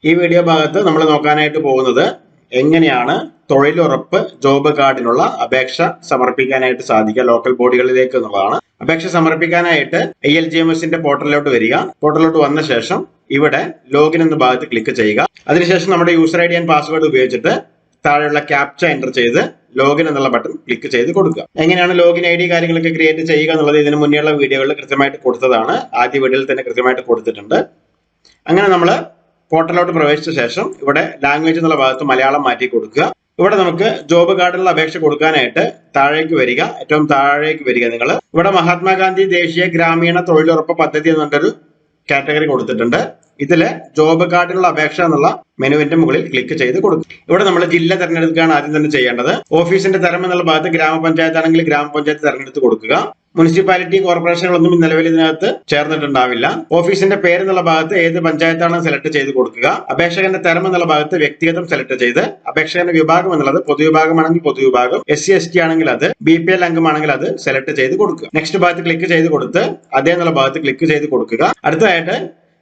ഈ വീഡിയോ ഭാഗത്ത് നമ്മൾ നോക്കാനായിട്ട് പോകുന്നത് എങ്ങനെയാണ് തൊഴിലുറപ്പ് ജോബ് കാർഡിനുള്ള അപേക്ഷ സമർപ്പിക്കാനായിട്ട് സാധിക്കുക ലോക്കൽ ബോഡികളിലേക്ക് എന്നുള്ളതാണ്. അപേക്ഷ സമർപ്പിക്കാനായിട്ട് ILGMSന്റെ പോർട്ടലിലോട്ട് വരിക. പോർട്ടലിലോട്ട് വന്ന ശേഷം ഇവിടെ ലോഗിൻ എന്ന ഭാഗത്ത് ക്ലിക്ക് ചെയ്യുക. അതിനുശേഷം നമ്മുടെ യൂസർ ID ആൻഡ് പാസ്വേഡ് ഉപയോഗിച്ചിട്ട് താഴെയുള്ള ക്യാപ്ച എൻ്റർ ചെയ്ത് ലോഗിൻ എന്നുള്ള ബട്ടൺ ക്ലിക്ക് ചെയ്ത് കൊടുക്കുക. എങ്ങനെയാണ് ലോഗിൻ ID കാര്യങ്ങളൊക്കെ ക്രിയേറ്റ് ചെയ്യുക എന്നുള്ളത് ഇതിന് മുന്നേയുള്ള വീഡിയോകളിൽ കൃത്യമായിട്ട് കൊടുത്തതാണ്. ആദ്യ വീഡിയോയിൽ തന്നെ കൃത്യമായിട്ട് കൊടുത്തിട്ടുണ്ട്. അങ്ങനെ നമ്മൾ പോർട്ടലിലോട്ട് പ്രവേശിച്ച ശേഷം ഇവിടെ ലാംഗ്വേജ് എന്നുള്ള ഭാഗത്ത് മലയാളം മാറ്റി കൊടുക്കുക. ഇവിടെ നമുക്ക് ജോബ് കാർഡിനുള്ള അപേക്ഷ കൊടുക്കാനായിട്ട് താഴേക്ക് വരിക. ഏറ്റവും താഴേക്ക് വരിക നിങ്ങൾ. ഇവിടെ മഹാത്മാഗാന്ധി ദേശീയ ഗ്രാമീണ തൊഴിലുറപ്പ് പദ്ധതി എന്നുള്ളൊരു കാറ്റഗറി കൊടുത്തിട്ടുണ്ട്. ഇതില് ജോബ് കാർഡിനുള്ള അപേക്ഷ എന്നുള്ള മെനുവിന്റെ മുകളിൽ ക്ലിക്ക് ചെയ്ത് കൊടുക്കും. ഇവിടെ നമ്മൾ ജില്ല തിരഞ്ഞെടുക്കുകയാണ് ആദ്യം തന്നെ ചെയ്യേണ്ടത്. ഓഫീസിന്റെ തരം എന്നുള്ള ഭാഗത്ത് ഗ്രാമപഞ്ചായത്ത് ആണെങ്കിൽ ഗ്രാമപഞ്ചായത്ത് തിരഞ്ഞെടുത്ത് കൊടുക്കുക. മുനിസിപ്പാലിറ്റി കോർപ്പറേഷനുകളൊന്നും നിലവിൽ ഇതിനകത്ത് ചേർന്നിട്ടുണ്ടാവില്ല. ഓഫീസിന്റെ പേര് എന്നുള്ള ഭാഗത്ത് ഏത് പഞ്ചായത്താണ് സെലക്ട് ചെയ്ത് കൊടുക്കുക. അപേക്ഷകന്റെ തരം എന്നുള്ള ഭാഗത്ത് വ്യക്തിഗതം സെലക്ട് ചെയ്ത് അപേക്ഷകന്റെ വിഭാഗം എന്നുള്ളത് പൊതുവിഭാഗമാണെങ്കിൽ പൊതുവിഭാഗം, SC/ST ആണെങ്കിൽ അത്, BPL അംഗമാണെങ്കിൽ അത് സെലക്ട് ചെയ്ത് കൊടുക്കുക. നെക്സ്റ്റ് ഭാഗത്ത് ക്ലിക്ക് ചെയ്ത് കൊടുത്ത് അതേ എന്നുള്ള ഭാഗത്ത് ക്ലിക്ക് ചെയ്ത് കൊടുക്കുക. അടുത്തതായിട്ട്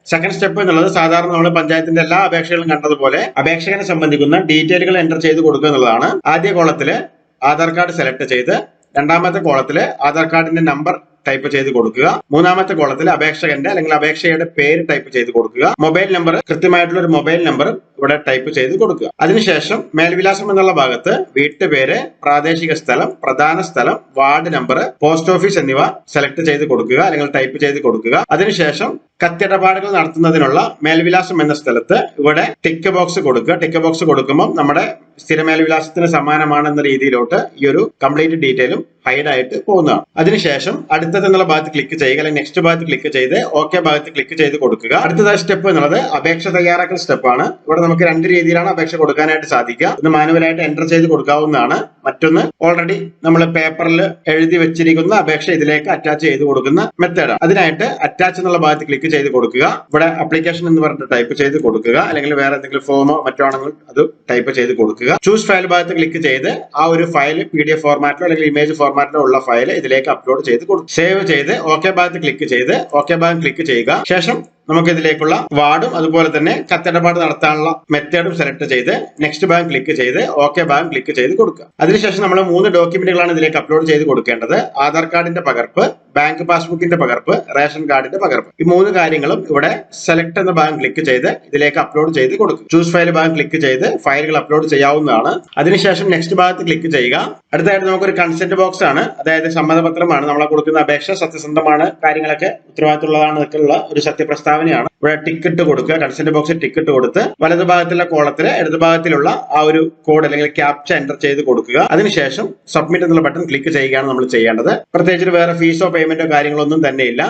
സെക്കൻഡ് സ്റ്റെപ്പ് എന്നുള്ളത് സാധാരണ നമ്മൾ പഞ്ചായത്തിന്റെ എല്ലാ അപേക്ഷകളും കണ്ടതുപോലെ അപേക്ഷകനെ സംബന്ധിക്കുന്ന ഡീറ്റെയിലുകൾ എൻ്റർ ചെയ്ത് കൊടുക്കുക എന്നുള്ളതാണ്. ആദ്യ കോളത്തില് ആധാർ കാർഡ് സെലക്ട് ചെയ്ത് രണ്ടാമത്തെ കോളത്തില് ആധാർ കാർഡിന്റെ നമ്പർ ടൈപ്പ് ചെയ്ത് കൊടുക്കുക. മൂന്നാമത്തെ കോളത്തിൽ അപേക്ഷകന്റെ അല്ലെങ്കിൽ അപേക്ഷയുടെ പേര് ടൈപ്പ് ചെയ്ത് കൊടുക്കുക. മൊബൈൽ നമ്പർ, കൃത്യമായിട്ടുള്ള ഒരു മൊബൈൽ നമ്പർ ഇവിടെ ടൈപ്പ് ചെയ്ത് കൊടുക്കുക. അതിനുശേഷം മേൽവിലാസം എന്നുള്ള ഭാഗത്ത് വീട്ടുപേര്, പ്രാദേശിക സ്ഥലം, പ്രധാന സ്ഥലം, വാർഡ് നമ്പർ, പോസ്റ്റ് ഓഫീസ് എന്നിവ സെലക്ട് ചെയ്ത് കൊടുക്കുക അല്ലെങ്കിൽ ടൈപ്പ് ചെയ്ത് കൊടുക്കുക. അതിനുശേഷം കത്തിടപാടുകൾ നടത്തുന്നതിനുള്ള മേൽവിലാസം എന്ന സ്ഥലത്ത് ഇവിടെ ടിക്ക് ബോക്സ് കൊടുക്കുക. ടിക്ക് ബോക്സ് കൊടുക്കുമ്പോൾ നമ്മുടെ സ്ഥിര മേൽവിലാസത്തിന് സമാനമാണെന്ന രീതിയിലോട്ട് ഈ ഒരു കംപ്ലീറ്റ് ഡീറ്റെയിലും ഹൈഡ് ആയിട്ട് പോകുന്നതാണ്. അതിനുശേഷം അടുത്തതെന്നുള്ള ഭാഗത്ത് ക്ലിക്ക് ചെയ്യുക അല്ലെങ്കിൽ നെക്സ്റ്റ് ഭാഗത്ത് ക്ലിക്ക് ചെയ്ത് ഓക്കെ ഭാഗത്ത് ക്ലിക്ക് ചെയ്ത് കൊടുക്കുക. അടുത്തതായ സ്റ്റെപ്പ് എന്നുള്ളത് അപേക്ഷ തയ്യാറാക്കൽ സ്റ്റെപ്പാണ്. ഇവിടെ നമുക്ക് രണ്ട് രീതിയിലാണ് അപേക്ഷ കൊടുക്കാനായിട്ട് സാധിക്കുക. ഒന്ന് മാനുവലായിട്ട് എൻ്റർ ചെയ്ത് കൊടുക്കാവുന്നതാണ്. മറ്റൊന്ന് ഓൾറെഡി നമ്മൾ പേപ്പറിൽ എഴുതി വെച്ചിരിക്കുന്ന അപേക്ഷ ഇതിലേക്ക് അറ്റാച്ച് ചെയ്ത് കൊടുക്കുന്ന മെത്തേഡാണ്. അതിനായിട്ട് അറ്റാച്ച് എന്നുള്ള ഭാഗത്ത് ക്ലിക്ക് ചെയ്ത് കൊടുക്കുക. ഇവിടെ ആപ്ലിക്കേഷൻ എന്ന് പറഞ്ഞിട്ട് ടൈപ്പ് ചെയ്ത് കൊടുക്കുക. അല്ലെങ്കിൽ വേറെ എന്തെങ്കിലും ഫോമോ മറ്റോ ആണെങ്കിൽ അത് ടൈപ്പ് ചെയ്ത് കൊടുക്കുക. ചൂസ് ഫയൽ ഭാഗത്ത് ക്ലിക്ക് ചെയ്ത് ആ ഒരു ഫയൽ PDF ഫോർമാറ്റിലോ അല്ലെങ്കിൽ ഇമേജ് ഫോർമാറ്റിലോ ഉള്ള ഫയൽ ഇതിലേക്ക് അപ്ലോഡ് ചെയ്ത് കൊടുക്കുക. സേവ് ചെയ്ത് ഓക്കെ ഭാഗത്ത് ക്ലിക്ക് ചെയ്ത് ഓക്കെ ഭാഗം ക്ലിക്ക് ചെയ്യുക. ശേഷം നമുക്ക് ഇതിലേക്കുള്ള വാർഡും അതുപോലെ തന്നെ കത്തിടപാട് നടത്താനുള്ള മെത്തേഡും സെലക്ട് ചെയ്ത് നെക്സ്റ്റ് ഭാഗം ക്ലിക്ക് ചെയ്ത് ഓക്കെ ഭാഗം ക്ലിക്ക് ചെയ്ത് കൊടുക്കുക. അതിനുശേഷം നമ്മൾ 3 ഡോക്യുമെന്റുകളാണ് ഇതിലേക്ക് അപ്ലോഡ് ചെയ്ത് കൊടുക്കേണ്ടത്. ആധാർ കാർഡിന്റെ പകർപ്പ്, ബാങ്ക് പാസ്ബുക്കിന്റെ പകർപ്പ്, റേഷൻ കാർഡിന്റെ പകർപ്പ്. ഈ 3 കാര്യങ്ങളും ഇവിടെ സെലക്ട് എന്ന ഭാഗം ക്ലിക്ക് ചെയ്ത് ഇതിലേക്ക് അപ്ലോഡ് ചെയ്ത് കൊടുക്കും. ചൂസ് ഫയൽ ഭാഗം ക്ലിക്ക് ചെയ്ത് ഫയലുകൾ അപ്ലോഡ് ചെയ്യാവുന്നതാണ്. അതിനുശേഷം നെക്സ്റ്റ് ഭാഗത്ത് ക്ലിക്ക് ചെയ്യുക. അടുത്തായിട്ട് നമുക്കൊരു കൺസെന്റ് ബോക്സ് ആണ്, അതായത് സമ്മതപത്രമാണ്. നമ്മളെ കൊടുക്കുന്ന അപേക്ഷ സത്യസന്ധമാണ്, കാര്യങ്ങളൊക്കെ ഉത്തരവാദിത്തമുള്ളതാണ് എന്നൊക്കെയുള്ള ഒരു സത്യപ്രസ്താവനയാണ്. ഇവിടെ ടിക്കറ്റ് കൊടുക്കുക. കൺസെന്റ് ബോക്സിൽ ടിക്കറ്റ് കൊടുത്ത് വലതു ഭാഗത്തുള്ള കോളത്തില് ഇടതു ഭാഗത്തിലുള്ള ആ ഒരു കോഡ് അല്ലെങ്കിൽ ക്യാപ്ച എൻ്റർ ചെയ്ത് കൊടുക്കുക. അതിനുശേഷം സബ്മിറ്റ് എന്നുള്ള ബട്ടൺ ക്ലിക്ക് ചെയ്യുകയാണ് നമ്മൾ ചെയ്യേണ്ടത്. പ്രത്യേകിച്ച് വേറെ ഫീസോ പേയ്മെന്റോ കാര്യങ്ങളൊന്നും തന്നെയില്ല.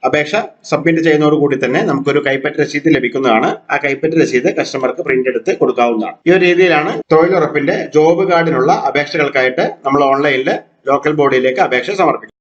അപേക്ഷ സബ്മിറ്റ് ചെയ്യുന്നതോടുകൂടി തന്നെ നമുക്കൊരു കൈപ്പറ്റ് രസീത് ലഭിക്കുന്നതാണ്. ആ കൈപ്പറ്റ് രസീത് കസ്റ്റമർക്ക് പ്രിന്റ് എടുത്ത് കൊടുക്കാവുന്നതാണ്. ഈ ഒരു രീതിയിലാണ് തൊഴിലുറപ്പിന്റെ ജോബ് കാർഡിനുള്ള അപേക്ഷകൾക്കായിട്ട് നമ്മൾ ഓൺലൈനിൽ ലോക്കൽ ബോഡിയിലേക്ക് അപേക്ഷ സമർപ്പിക്കുന്നത്.